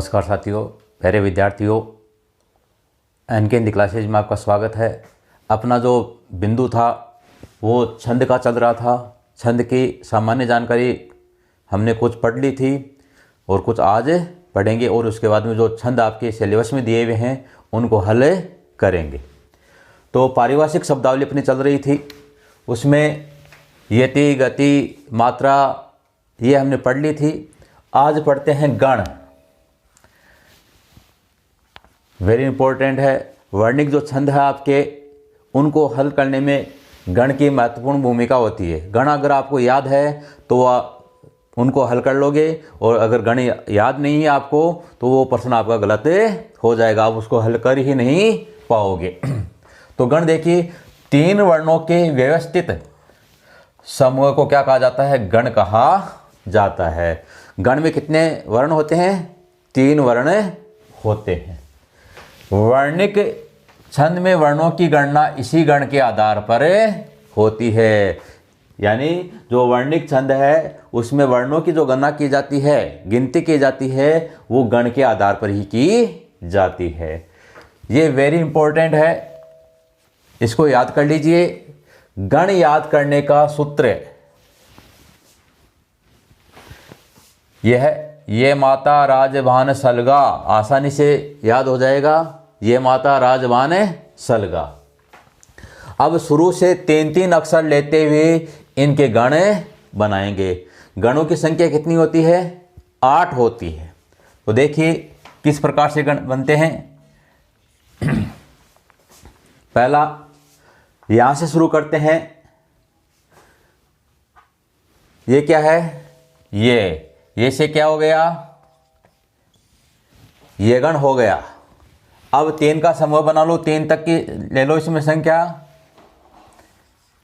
नमस्कार साथियों, प्यारे विद्यार्थियों, एनके हिंदी क्लासेज में आपका स्वागत है। अपना जो बिंदु था वो छंद का चल रहा था। छंद की सामान्य जानकारी हमने कुछ पढ़ ली थी और कुछ आज पढ़ेंगे और उसके बाद में जो छंद आपके सिलेबस में दिए हुए हैं उनको हल करेंगे। तो पारिभाषिक शब्दावली अपनी चल रही थी, उसमें यति, गति, मात्रा ये हमने पढ़ ली थी। आज पढ़ते हैं गण। वेरी इंपॉर्टेंट है। वर्णिक जो छंद है आपके, उनको हल करने में गण की महत्वपूर्ण भूमिका होती है। गण अगर आपको याद है तो उनको हल कर लोगे, और अगर गण याद नहीं है आपको तो वो प्रश्न आपका गलत हो जाएगा, आप उसको हल कर ही नहीं पाओगे। तो गण देखिए, 3 वर्णों के व्यवस्थित समूह को क्या कहा जाता है? गण कहा जाता है। गण में कितने वर्ण होते हैं? 3 वर्ण होते हैं। वर्णिक छंद में वर्णों की गणना इसी गण के आधार पर होती है। यानी जो वर्णिक छंद है उसमें वर्णों की जो गणना की जाती है, गिनती की जाती है, वो गण के आधार पर ही की जाती है। ये वेरी इंपॉर्टेंट है, इसको याद कर लीजिए। गण याद करने का सूत्र यह है, ये माता राजभान सलगा। आसानी से याद हो जाएगा, ये माता राजभान सलगा। अब शुरू से 3-3 अक्षर लेते हुए इनके गण बनाएंगे। गणों की संख्या कितनी होती है? 8 होती है। तो देखिए किस प्रकार से गण बनते हैं। पहला यहां से शुरू करते हैं। ये क्या है? ये से क्या हो गया? ये गण हो गया। अब 3 का समूह बना लो, 3 तक की ले लो इसमें संख्या।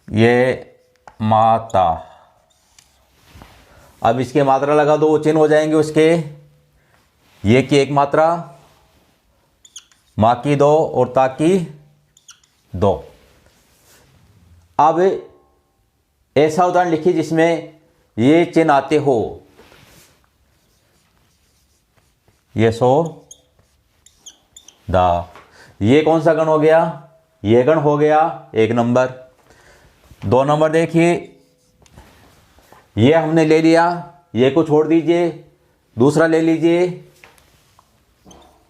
ये माता, अब इसके मात्रा लगा दो, वो चिन्ह हो जाएंगे उसके। ये की 1 मात्रा, माँ की 2 और ता की 2। अब ऐसा उदाहरण लिखिए जिसमें ये चिन्ह आते हो। ये सो दा, ये कौन सा गण हो गया? ये गण हो गया 1 नंबर। 2 नंबर देखिए, ये हमने ले लिया, ये को छोड़ दीजिए, दूसरा ले लीजिए।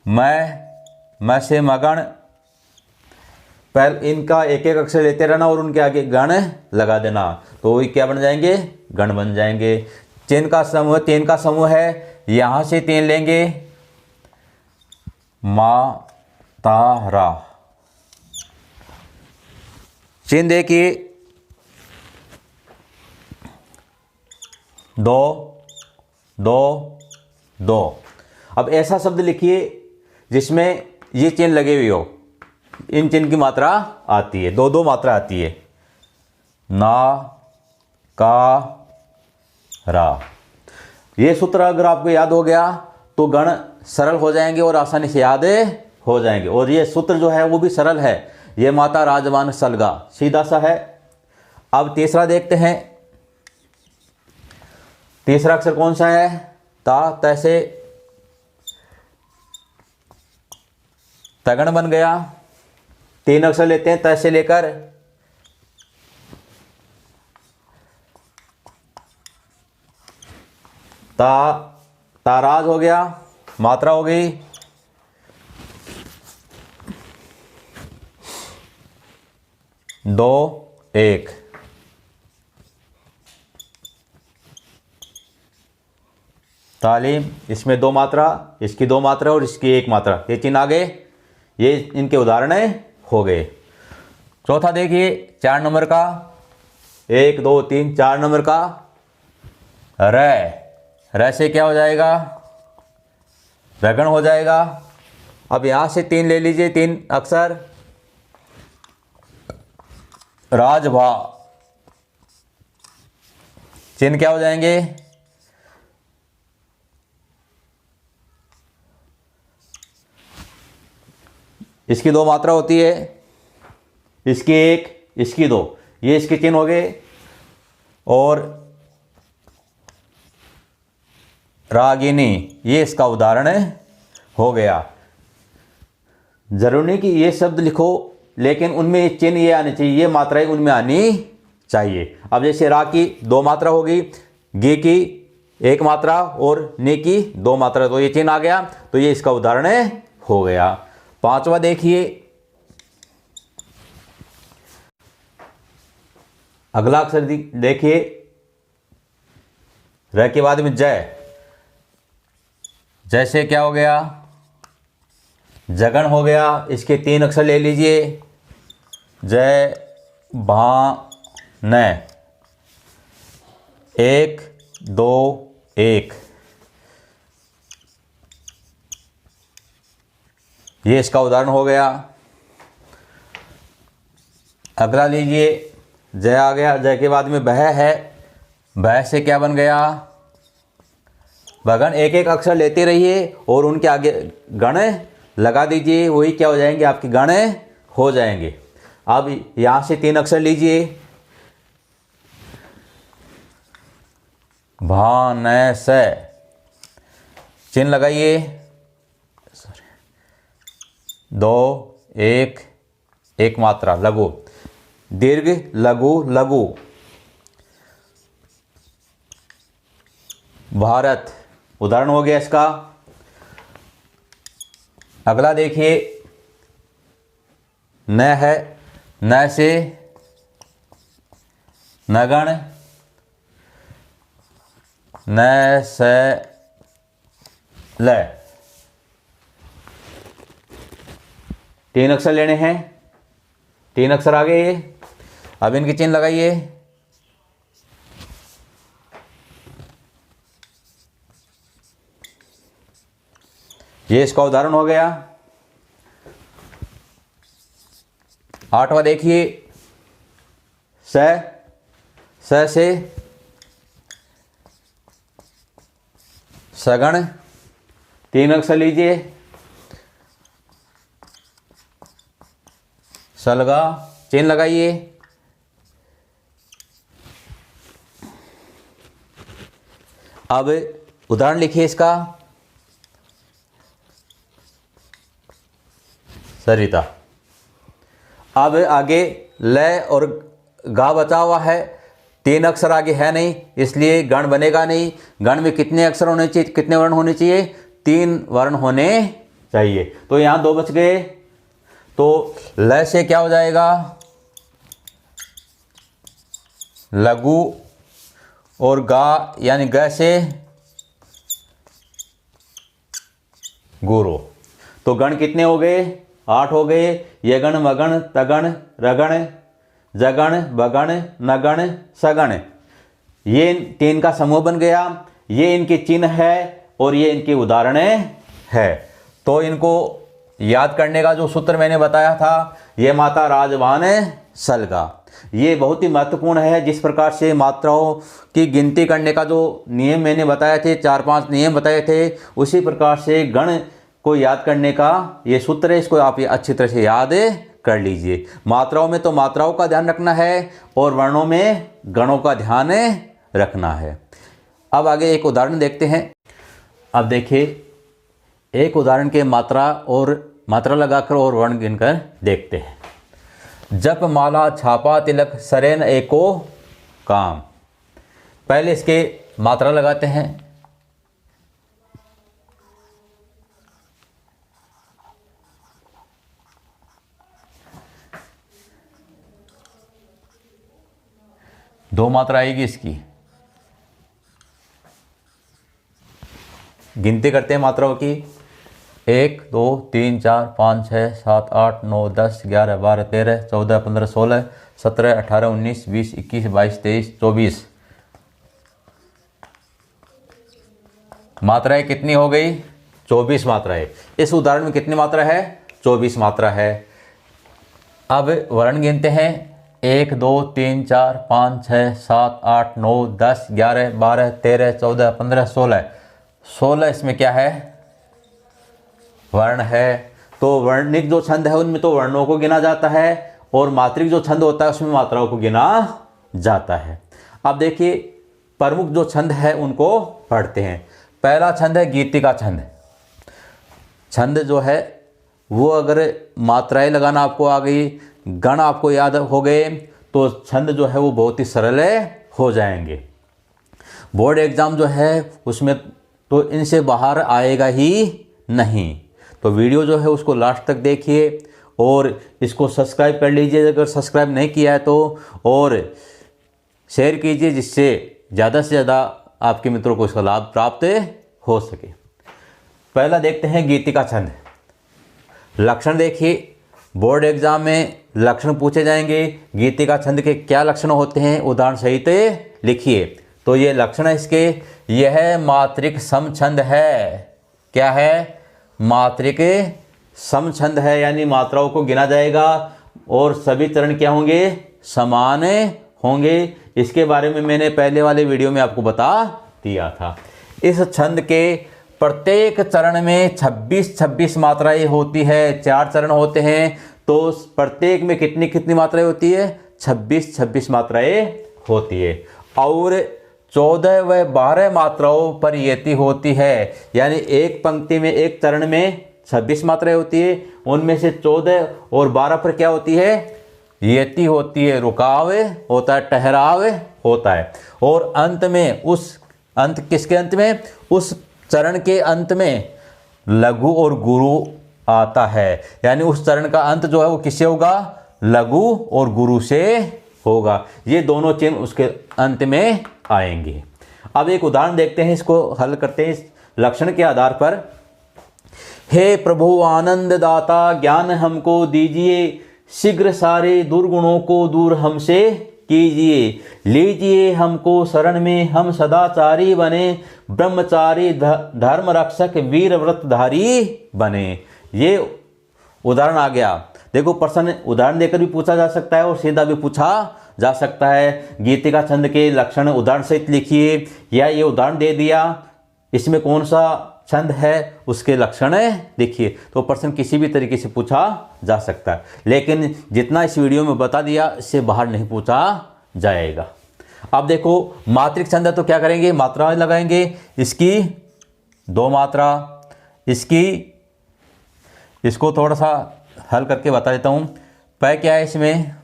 मैं से मगण। पहले इनका एक एक अक्षर लेते रहना और उनके आगे गण लगा देना, तो ये क्या बन जाएंगे? गण बन जाएंगे। चिन्ह का समूह 3 का समूह है, यहां से 3 लेंगे। मा ता रा। चिन्ह देखिए, 2 2 2। अब ऐसा शब्द लिखिए जिसमें ये चिन्ह लगे हुए हो, इन चिन्ह की मात्रा आती है, 2-2 मात्रा आती है। ना का रा। ये सूत्र अगर आपको याद हो गया तो गण सरल हो जाएंगे और आसानी से याद हो जाएंगे। और ये सूत्र जो है वो भी सरल है, ये माता राजवान सलगा, सीधा सा है। अब तीसरा देखते हैं। तीसरा अक्षर कौन सा है? ता। तैसे तगण बन गया। 3 अक्षर लेते हैं तैसे लेकर। ताराज हो गया, मात्रा हो गई। दो 1। तालीम, इसमें 2 मात्रा, इसकी 2 मात्रा और इसकी 1 मात्रा, ये चिन्ह आ गए। ये इनके उदाहरण हो गए। चौथा देखिए, 4 नंबर का, 1 2 3 4 नंबर का र से क्या हो जाएगा? रगण हो जाएगा। अब यहां से 3 ले लीजिए, 3 अक्षर। राजभा, चिन्ह क्या हो जाएंगे? इसकी 2 मात्रा होती है, इसकी 1, इसकी 2, ये इसके चिन्ह हो गए। और रागिनी, ये इसका उदाहरण हो गया। जरूरी नहीं कि ये शब्द लिखो, लेकिन उनमें चिन्ह ये आने चाहिए, ये मात्राएं उनमें आनी चाहिए। अब जैसे रा की 2 मात्रा होगी, गी की 1 मात्रा और नी की 2 मात्रा, तो ये चिन्ह आ गया, तो ये इसका उदाहरण हो गया। 5वां देखिए, अगला अक्षर देखिए, र के बाद में जय। जैसे क्या हो गया, जगन हो गया। इसके 3 अक्षर ले लीजिए, जय भा न, 1 2 1, ये इसका उदाहरण हो गया। अगला लीजिए, जय आ गया। जय के बाद में बह है, बह से क्या बन गया, बगन। एक एक अक्षर लेते रहिए और उनके आगे गण लगा दीजिए, वही क्या हो जाएंगे, आपके गण हो जाएंगे। अब यहाँ से 3 अक्षर लीजिए, भा न से, चिन्ह लगाइए, 2 1 1 मात्रा, लघु, दीर्घ लघु लघु, भारत उदाहरण हो गया इसका। अगला देखिए, न है, न से नगण, न से ल, 3 अक्षर लेने हैं, 3 अक्षर आ गए। अब इनके चिन्ह लगाइए, ये इसका उदाहरण हो गया। 8वां देखिए, स से सगण, 3 अक्षर लीजिए, सलगा, चिन्ह लगाइए। अब उदाहरण लिखिए इसका, सरिता। अब आगे ल और गा बचा हुआ है, 3 अक्षर आगे है नहीं, इसलिए गण बनेगा नहीं। गण में कितने अक्षर होने चाहिए, कितने वर्ण होने चाहिए, 3 वर्ण होने चाहिए। तो यहाँ 2 बच गए, तो ल से क्या हो जाएगा, लघु, और गा यानी ग से गुरु। तो गण कितने हो गए, 8 हो गए। यगण मगण तगण रगण जगण बगण नगण सगण, ये 3 का समूह बन गया। ये इनके चिन्ह है और ये इनके उदाहरण है। तो इनको याद करने का जो सूत्र मैंने बताया था, ये माता राजवान सलगा, ये बहुत ही महत्वपूर्ण है। जिस प्रकार से मात्राओं की गिनती करने का जो नियम मैंने बताए थे, 4-5 नियम बताए थे, उसी प्रकार से गण को याद करने का ये सूत्र है। इसको आप ये अच्छी तरह से याद कर लीजिए। मात्राओं में तो मात्राओं का ध्यान रखना है और वर्णों में गणों का ध्यान रखना है। अब आगे एक उदाहरण देखते हैं। अब देखिए, एक उदाहरण के मात्रा लगाकर और वर्ण गिनकर देखते हैं। जप माला छापा तिलक सरेन एको काम। पहले इसके मात्रा लगाते हैं। दो मात्रा आएगी इसकी। गिनती करते हैं मात्राओं की। 1 2 3 4 5 6 7 8 9 10 11 12 13 14 15 16 17 18 19 20 21 22 23 24। मात्राएं कितनी हो गई? 24 मात्राएं। इस उदाहरण में कितनी मात्रा है? 24 मात्रा है। अब वर्ण गिनते हैं। 1 2 3 4 5 6 7 8 9 10 11 12 13 14 15 16। 16 इसमें क्या है? वर्ण है। तो वर्णिक जो छंद है उनमें तो वर्णों को गिना जाता है और मात्रिक जो छंद होता है उसमें मात्राओं को गिना जाता है। अब देखिए, प्रमुख जो छंद है उनको पढ़ते हैं। पहला छंद है गीतिका छंद। छंद जो है वो अगर मात्राएं लगाना आपको आ गई, गण आपको याद हो गए, तो छंद जो है वो बहुत ही सरल हो जाएंगे। बोर्ड एग्ज़ाम जो है उसमें तो इनसे बाहर आएगा ही नहीं। तो वीडियो जो है उसको लास्ट तक देखिए और इसको सब्सक्राइब कर लीजिए अगर सब्सक्राइब नहीं किया है तो, और शेयर कीजिए जिससे ज़्यादा से ज़्यादा आपके मित्रों को इसका लाभ प्राप्त हो सके। पहला देखते हैं गीतिका छंद। लक्षण देखिए, बोर्ड एग्जाम में लक्षण पूछे जाएंगे। गीतिका छंद के क्या लक्षण होते हैं उदाहरण सहित लिखिए। तो ये लक्षण है इसके, यह मात्रिक समछंद है। क्या है? मात्रिक समछंद है, यानी मात्राओं को गिना जाएगा और सभी चरण क्या होंगे? समान होंगे। इसके बारे में मैंने पहले वाले वीडियो में आपको बता दिया था। इस छंद के प्रत्येक चरण में 26-26 मात्राएं होती है। 4 चरण होते हैं तो प्रत्येक में कितनी कितनी मात्राएं होती है? 26-26 मात्राएं होती है। और 14 व 12 मात्राओं पर यति होती है, यानी एक पंक्ति में एक चरण में 26 मात्राएं होती है, उनमें से 14 और 12 पर क्या होती है? यति होती है, रुकाव होता है, ठहराव होता है। और अंत में किसके अंत में? उस चरण के अंत में लघु और गुरु आता है, यानी उस चरण का अंत जो है वो किससे होगा? लघु और गुरु से होगा। ये दोनों चिन्ह उसके अंत में आएंगे। अब एक उदाहरण देखते हैं, इसको हल करते हैं इस लक्षण के आधार पर। हे प्रभु आनंद दाता, ज्ञान हमको दीजिए, शीघ्र सारे दुर्गुणों को दूर हमसे कीजिए, लीजिए हमको शरण में, हम सदाचारी बने, ब्रह्मचारी धर्म रक्षक वीर व्रतधारी बने। ये उदाहरण आ गया। देखो, प्रश्न उदाहरण देकर भी पूछा जा सकता है और सीधा भी पूछा जा सकता है। गीतिका छंद के लक्षण उदाहरण सहित लिखिए, या ये उदाहरण दे दिया, इसमें कौन सा छंद है उसके लक्षण देखिए। तो प्रश्न किसी भी तरीके से पूछा जा सकता है, लेकिन जितना इस वीडियो में बता दिया इससे बाहर नहीं पूछा जाएगा। अब देखो, मात्रिक छंद है तो क्या करेंगे? मात्रा लगाएंगे। इसकी 2 मात्रा, इसको थोड़ा सा हल करके बता देता हूँ। पै क्या है इसमें?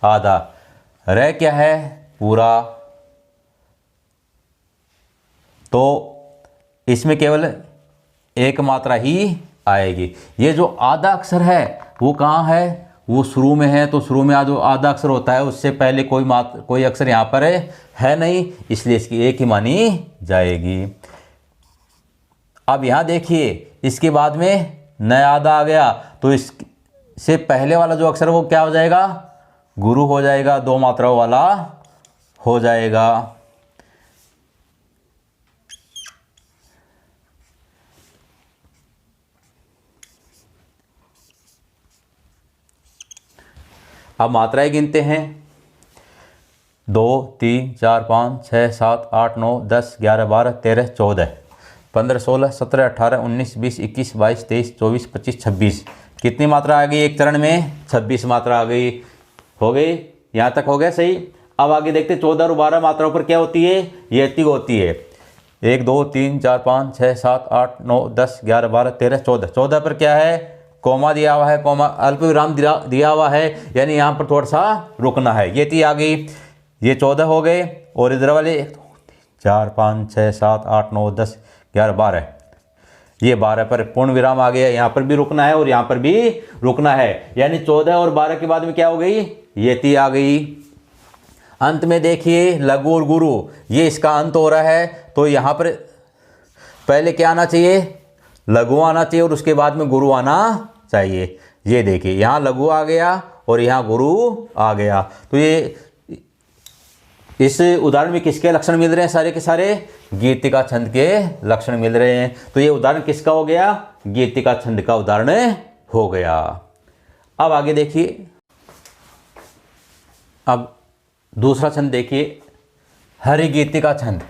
आधा। रे क्या है? पूरा। तो इसमें केवल 1 मात्रा ही आएगी। ये जो आधा अक्षर है वो कहाँ है? वो शुरू में है। तो शुरू में जो आधा अक्षर होता है उससे पहले कोई अक्षर यहाँ पर है नहीं, इसलिए इसकी 1 ही मानी जाएगी। अब यहाँ देखिए, इसके बाद में नया आधा आ गया, तो इससे पहले वाला जो अक्षर वो क्या हो जाएगा? गुरु हो जाएगा, 2 मात्राओं वाला हो जाएगा। अब मात्राएं गिनते हैं। 2, 3, 4, 5, 6, 7, 8, 9, 10, 11, 12, 13, 14, 15, 16, 17, 18, 19, 20, 21, 22, 23, 24, 25, 26। कितनी मात्रा आ गई एक चरण में? 26 मात्रा आ गई। हो गई? यहाँ तक हो गया सही। अब आगे देखते 14 और 12 मात्राओं पर क्या होती है? यति होती है। 1, 2, 3, 4, 5, 6, 7, 8, 9, 10, 11, 12, 13, 14। 14 पर क्या है? कोमा दिया हुआ है, कोमा अल्प विराम दिया हुआ है, यानी यहाँ पर थोड़ा सा रुकना है। यति आ गई। ये 14 हो गए। और इधर वाले 1, 2, 3, 4, 5, 6, 7, 8, 9, 10, 11, 12। ये 12 पर पूर्ण विराम आ गया। यहाँ पर भी रुकना है और यहाँ पर भी रुकना है, यानी 14 और 12 के बाद में क्या हो गई? यति आ गई। अंत में देखिए लघु और गुरु, ये इसका अंत हो रहा है, तो यहाँ पर पहले क्या आना चाहिए? लघु आना चाहिए और उसके बाद में गुरु आना चाहिए। ये देखिए, यहाँ लघु आ गया और यहाँ गुरु आ गया। तो ये इस उदाहरण में किसके लक्षण मिल रहे हैं? सारे के सारे गीतिका छंद के लक्षण मिल रहे हैं। तो ये उदाहरण किसका हो गया? गीतिका छंद का उदाहरण हो गया। अब आगे देखिए, अब दूसरा छंद देखिए, हरि गीतिका छंद।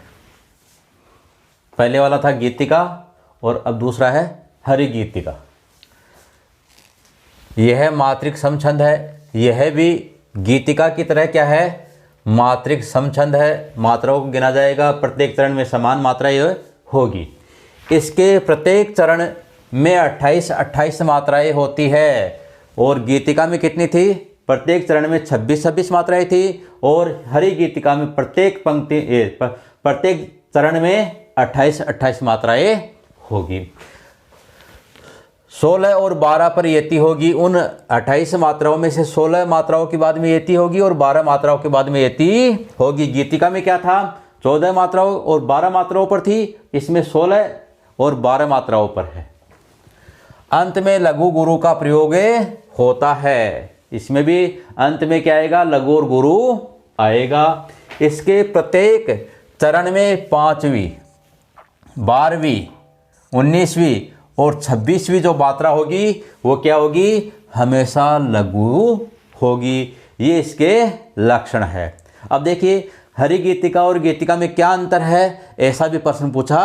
पहले वाला था गीतिका और अब दूसरा है हरि गीतिका। यह मात्रिक समछंद है। यह भी गीतिका की तरह क्या है? मात्रिक समछंद है। मात्राओं को गिना जाएगा, प्रत्येक चरण में समान मात्रा होगी। इसके प्रत्येक चरण में 28 मात्राएं होती है। और गीतिका में कितनी थी? प्रत्येक चरण में 26 मात्राएं थी। और हरि गीतिका में प्रत्येक प्रत्येक चरण में 28 मात्राएं होगी। 16 और 12 पर यति होगी। उन 28 मात्राओं में से 16 मात्राओं के बाद में यति होगी और 12 मात्राओं के बाद में यति होगी। गीतिका में क्या था? 14 मात्राओं और 12 मात्राओं पर थी। इसमें 16 और 12 मात्राओं पर है। अंत में लघु गुरु का प्रयोग होता है। इसमें भी अंत में क्या आएगा? लघु और गुरु आएगा। इसके प्रत्येक चरण में 5वीं, 12वीं, 19वीं और 26वीं जो मात्रा होगी वो क्या होगी? हमेशा लघु होगी। ये इसके लक्षण है। अब देखिए हरि गीतिका और गीतिका में क्या अंतर है, ऐसा भी प्रश्न पूछा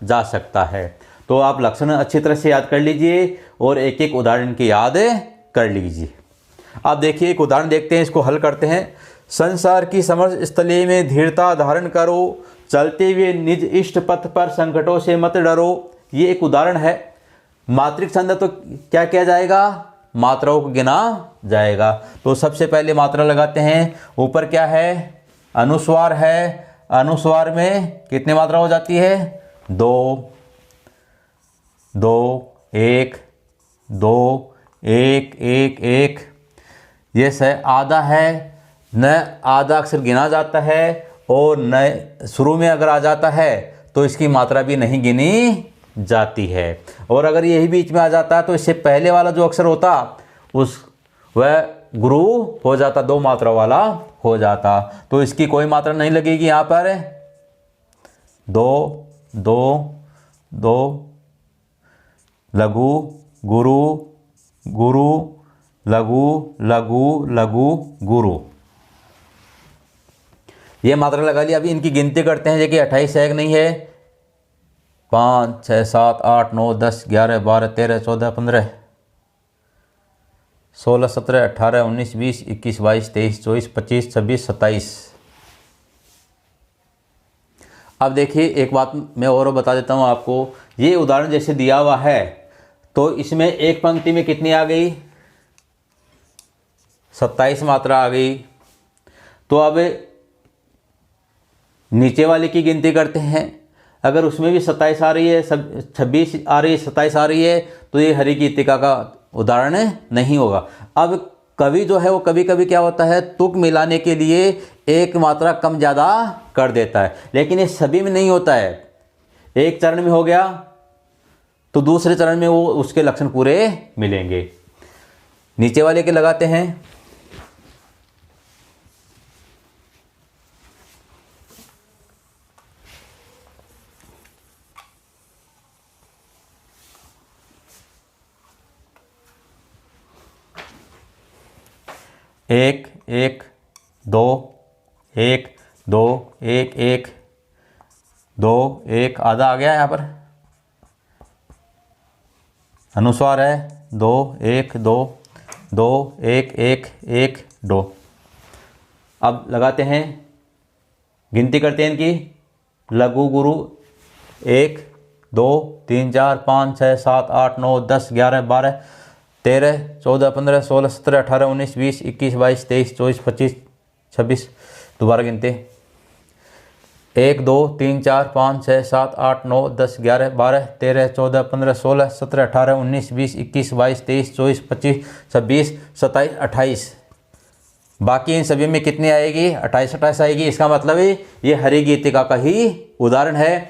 जा सकता है। तो आप लक्षण अच्छी तरह से याद कर लीजिए और एक एक उदाहरण की याद कर लीजिए। आप देखिए एक उदाहरण देखते हैं, इसको हल करते हैं। संसार की समर स्थली में धीरता धारण करो, चलते हुए निज इष्ट पथ पर संकटों से मत डरो। ये एक उदाहरण है। मात्रिक छंद तो क्या किया जाएगा? मात्राओं को गिना जाएगा। तो सबसे पहले मात्रा लगाते हैं। ऊपर क्या है? अनुस्वार है। अनुस्वार में कितनी मात्रा हो जाती है? 2, 2, 1, 2, 1, 1, 1। ये से आधा है। न आधा अक्षर गिना जाता है और न शुरू में अगर आ जाता है तो इसकी मात्रा भी नहीं गिनी जाती है। और अगर यही बीच में आ जाता है तो इससे पहले वाला जो अक्षर होता वह गुरु हो जाता, 2 मात्रा वाला हो जाता। तो इसकी कोई मात्रा नहीं लगेगी यहाँ पर। 2, 2, 2, लघु गुरु, गुरु, लघु, लघु, लघु, गुरु। ये मात्रा लगा ली। अभी इनकी गिनती करते हैं। देखिए 28 है कि नहीं है? 5, 6, 7, 8, 9, 10, 11, 12, 13, 14, 15, 16, 17, 18, 19, 20, 21, 22, 23, 24, 25, 26, 27। अब देखिए एक बात मैं और बता देता हूँ आपको। ये उदाहरण जैसे दिया हुआ है तो इसमें एक पंक्ति में कितनी आ गई? 27 मात्रा आ गई। तो अब नीचे वाले की गिनती करते हैं। अगर उसमें भी 27 आ रही है, 26 आ रही है, 27 आ रही है तो ये हरि गीतिका का उदाहरण नहीं होगा। अब कवि जो है वो कभी कभी क्या होता है, तुक मिलाने के लिए एक मात्रा कम ज़्यादा कर देता है, लेकिन ये सभी में नहीं होता है। एक चरण में हो गया तो दूसरे चरण में वो उसके लक्षण पूरे मिलेंगे। नीचे वाले के लगाते हैं। एक, एक, 2, 1, 2, 1, 1, 2, 1, आधा आ गया यहाँ पर। अनुस्वार है 2, 1, 2, 2, 1, 1, 1, 2। अब लगाते हैं, गिनती करते हैं इनकी। लघु गुरु 1, 2, 3, 4, 5, 6, 7, 8, 9, 10, 11, 12, 13, 14, 15, 16, 17, 18, 19, 20, 21, 22, 23, 24, 25, 26। दोबारा गिनते। 1, 2, 3, 4, 5, 6, 7, 8, 9, 10, 11, 12, 13, 14, 15, 16, 17, 18, 19, 20, 21, 22, 23, 24, 25, 26, 27, 28। बाकी इन सभी में कितनी आएगी? 28 आएगी। इसका मतलब है ये हरि गीतिका का ही उदाहरण है।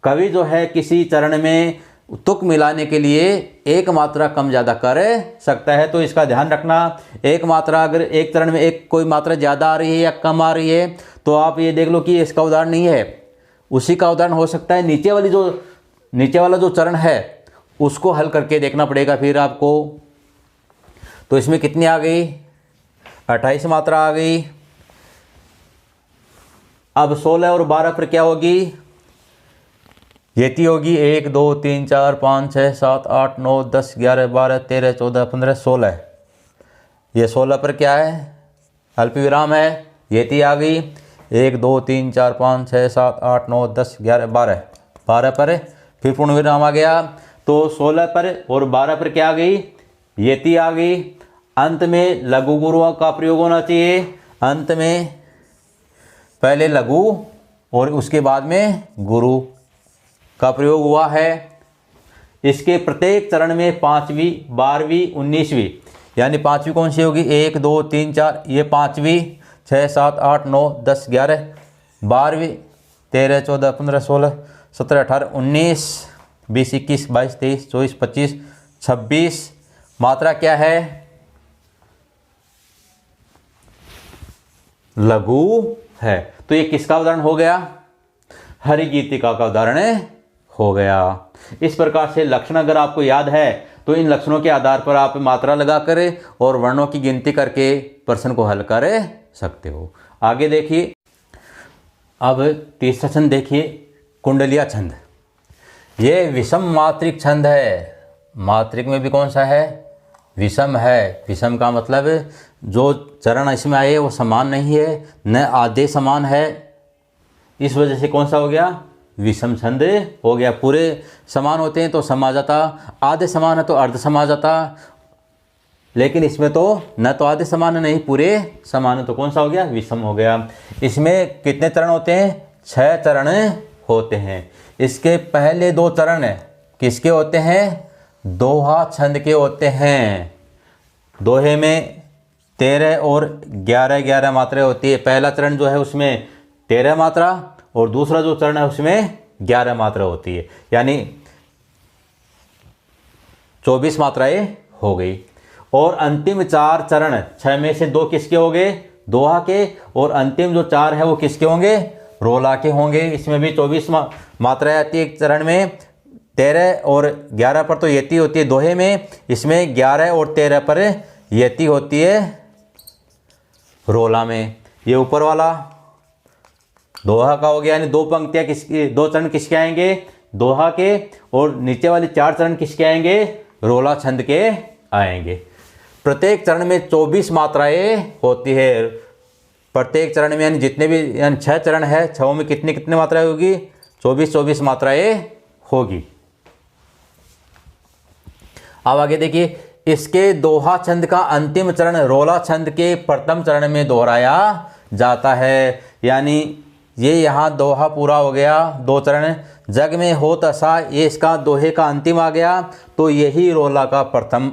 कवि जो है किसी चरण में तुक मिलाने के लिए एक मात्रा कम ज़्यादा कर सकता है। तो इसका ध्यान रखना। एक मात्रा अगर एक चरण में एक कोई मात्रा ज़्यादा आ रही है या कम आ रही है तो आप ये देख लो कि इसका उदाहरण नहीं है, उसी का उदाहरण हो सकता है। नीचे वाला जो चरण है उसको हल करके देखना पड़ेगा फिर आपको। तो इसमें कितनी आ गई? 28 मात्रा आ गई। अब 16 और 12 पर क्या होगी? यति होगी 1, 2, 3, 4, 5, 6, 7, 8, 9, 10, 11, 12, 13, 14, 15, 16। ये 16 पर क्या है? अल्प विराम है, यति आ गई। 1, 2, 3, 4, 5, 6, 7, 8, 9, 10, 11, 12 पर फिर पूर्ण विराम आ गया। तो 16 पर और 12 पर क्या आ गई, यति आ गई। अंत में लघु गुरुओं का प्रयोग होना चाहिए। अंत में पहले लघु और उसके बाद में गुरु का प्रयोग हुआ है। इसके प्रत्येक चरण में 5वीं, 12वीं, 19वीं, यानी 5वीं कौन सी होगी, 1 2 3 4, ये 5वीं, 6 7 8 9 10 11, 12वीं, 13 14 15 16 17 18 19 20 21 22 23 24 25 26 मात्रा क्या है, लघु है। तो ये किसका उदाहरण हो गया, हरिगीतिका का उदाहरण हो गया। इस प्रकार से लक्षण अगर आपको याद है तो इन लक्षणों के आधार पर आप मात्रा लगा कर और वर्णों की गिनती करके प्रश्न को हल कर सकते हो। आगे देखिए, अब तीसरा छंद देखिए, कुंडलिया छंद। ये विषम मात्रिक छंद है। मात्रिक में भी कौन सा है, विषम है। विषम का मतलब जो चरण इसमें आए वो समान नहीं है, न आधे समान है, इस वजह से कौन सा हो गया, विषम छंद हो गया। पूरे समान होते हैं तो सम आ जाता, आधे समान है तो अर्ध सम आ जाता, लेकिन इसमें तो न तो आधे समान है नहीं पूरे समान है, तो कौन सा हो गया, विषम हो गया। इसमें कितने चरण होते हैं, 6 चरण होते हैं। इसके पहले 2 चरण किसके होते हैं, दोहा छंद के होते हैं। दोहे में 13 और 11 मात्राएं होती है। पहला चरण जो है उसमें 13 मात्रा और दूसरा जो चरण है उसमें 11 मात्रा होती है, यानी 24 मात्राएं हो गई। और अंतिम 4 चरण, 6 में से 2 किसके हो गए, दोहा के, और अंतिम जो 4 है वो किसके होंगे, रोला के होंगे। इसमें भी 24 मात्राएं आती है एक चरण में। 13 और 11 पर तो यति होती है दोहे में, इसमें 11 और 13 पर यति होती है रोला में। ये ऊपर वाला दोहा का हो गया, यानी 2 पंक्तियां किसकी, 2 चरण किसके आएंगे, दोहा के, और नीचे वाले 4 चरण किसके आएंगे, रोला छंद के आएंगे। प्रत्येक चरण में 24 मात्राएं होती है। प्रत्येक चरण में यानी जितने भी, यानी 6 चरण है, 6 में कितने मात्राएं होगी, 24 मात्राएं होगी। अब आगे देखिए, इसके दोहा छंद का अंतिम चरण रोला छंद के प्रथम चरण में दोहराया जाता है। यानी ये यहाँ दोहा पूरा हो गया, 2 चरण। जग में होत असा, ये इसका दोहे का अंतिम आ गया, तो यही रोला का प्रथम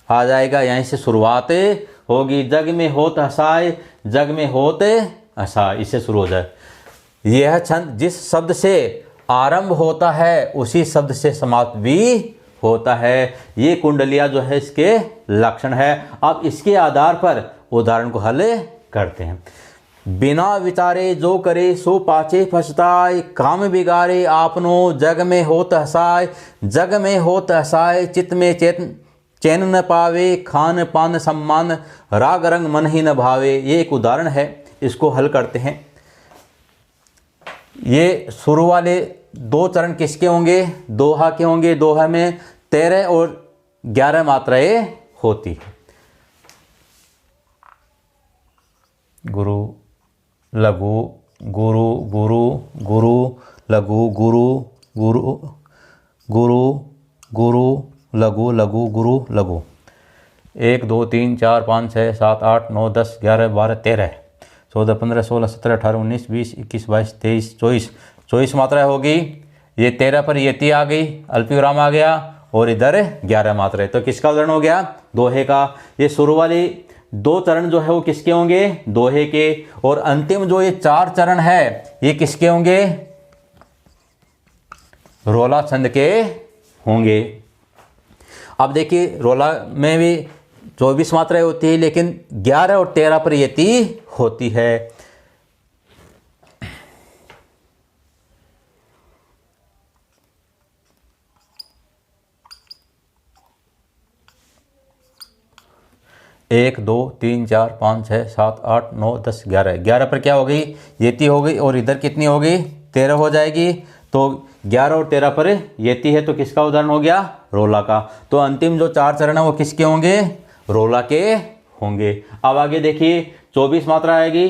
आ जाएगा, यहीं से शुरुआत होगी। जग में होत हसाए, जग में होत हसा, इससे शुरू हो जाए। यह छंद जिस शब्द से आरंभ होता है उसी शब्द से समाप्त भी होता है। ये कुंडलिया जो है इसके लक्षण है। अब इसके आधार पर उदाहरण को हल करते हैं। बिना विचारे जो करे सो पाछे पछताए, काम बिगाड़े आपनो जग में होत हसाए, जग में होत हसाए चित्त में चैन न पावे, खान पान सम्मान राग रंग मन ही न भावे। ये एक उदाहरण है, इसको हल करते हैं। ये शुरू वाले 2 चरण किसके होंगे, दोहा के होंगे। दोहा में 13 और 11 मात्राएं होती है। गुरु लघु गुरु गुरु गुरु लघु गुरु गुरु गुरु गुरु लघु लघु गुरु लघु। 1 2 3 4 5 6 7 8 9 10 11 12 13 14 15 16 17 18 19 20 21 22 23 24 24 मात्राएं होगी। ये 13 पर यति आ गई, अल्पी विराम आ गया, और इधर 11 मात्राएं। तो किसका उदाहरण हो गया, दोहे का। ये शुरू वाली 2 चरण जो है वो किसके होंगे, दोहे के, और अंतिम जो ये 4 चरण है ये किसके होंगे, रोला छंद के होंगे। अब देखिए, रोला में भी 24 मात्राएं होती है, लेकिन 11 और 13 पर यति होती है। एक 2 3 4 5 6 7 8 9 10 11 11 पर क्या हो गई, यति हो गई, और इधर कितनी हो गई, 13 हो जाएगी। तो 11 और 13 पर यति है, तो किसका उदाहरण हो गया, रोला का। तो अंतिम जो 4 चरण है वो किसके होंगे, रोला के होंगे। अब आगे देखिए, 24 मात्रा आएगी।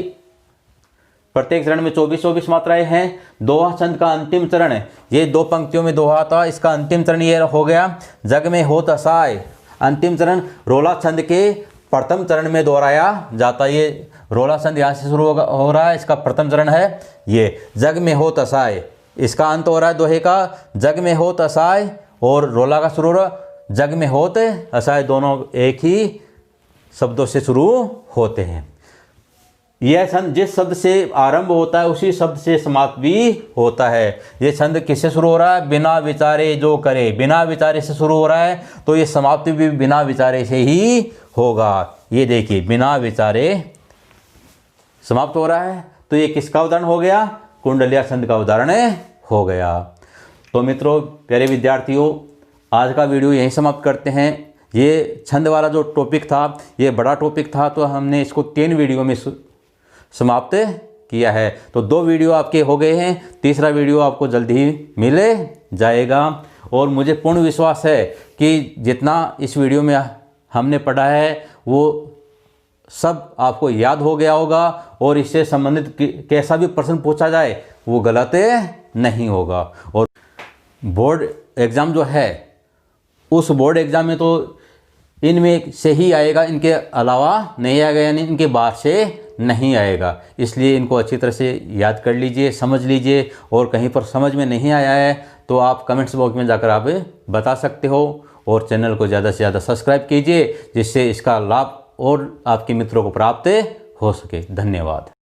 प्रत्येक चरण में 24-24 मात्राएं हैं। दोहा छंद का अंतिम चरण, ये 2 पंक्तियों में दोहा था, इसका अंतिम चरण ये हो गया जग में होत असाय। अंतिम चरण रोला छंद के प्रथम चरण में दोहराया जाता है। ये रोला छंद यहाँ से शुरू हो रहा है, इसका प्रथम चरण है ये जग में होत असाय। इसका अंत हो रहा है दोहे का जग में होत असाय, और रोला का शुरू हो रहा जग में होत असाय, दोनों एक ही शब्दों से शुरू होते हैं। यह छंद जिस शब्द से आरंभ होता है उसी शब्द से समाप्त भी होता है। ये छंद किससे शुरू हो रहा है? बिना विचारे जो करे, बिना विचारे से शुरू हो रहा है, तो ये समाप्ति भी बिना विचारे से ही होगा। ये देखिए बिना विचारे समाप्त हो रहा है, तो ये किसका उदाहरण हो गया? कुंडलिया छंद का उदाहरण हो गया। तो मित्रों, प्यारे विद्यार्थियों, आज का वीडियो यहीं समाप्त करते हैं। ये छंद वाला जो टॉपिक था ये बड़ा टॉपिक था, तो हमने इसको 3 वीडियो में समाप्त किया है। तो 2 वीडियो आपके हो गए हैं, तीसरा वीडियो आपको जल्द ही मिल जाएगा। और मुझे पूर्ण विश्वास है कि जितना इस वीडियो में हमने पढ़ा है वो सब आपको याद हो गया होगा, और इससे संबंधित कैसा भी प्रश्न पूछा जाए वो गलत नहीं होगा। और बोर्ड एग्ज़ाम जो है उस बोर्ड एग्ज़ाम में तो इनमें से ही आएगा, इनके अलावा नहीं आएगा, यानी इनके बाहर से नहीं आएगा। इसलिए इनको अच्छी तरह से याद कर लीजिए, समझ लीजिए, और कहीं पर समझ में नहीं आया है तो आप कमेंट्स बॉक्स में जाकर आप बता सकते हो। और चैनल को ज़्यादा से ज़्यादा सब्सक्राइब कीजिए, जिससे इसका लाभ और आपके मित्रों को प्राप्त हो सके। धन्यवाद।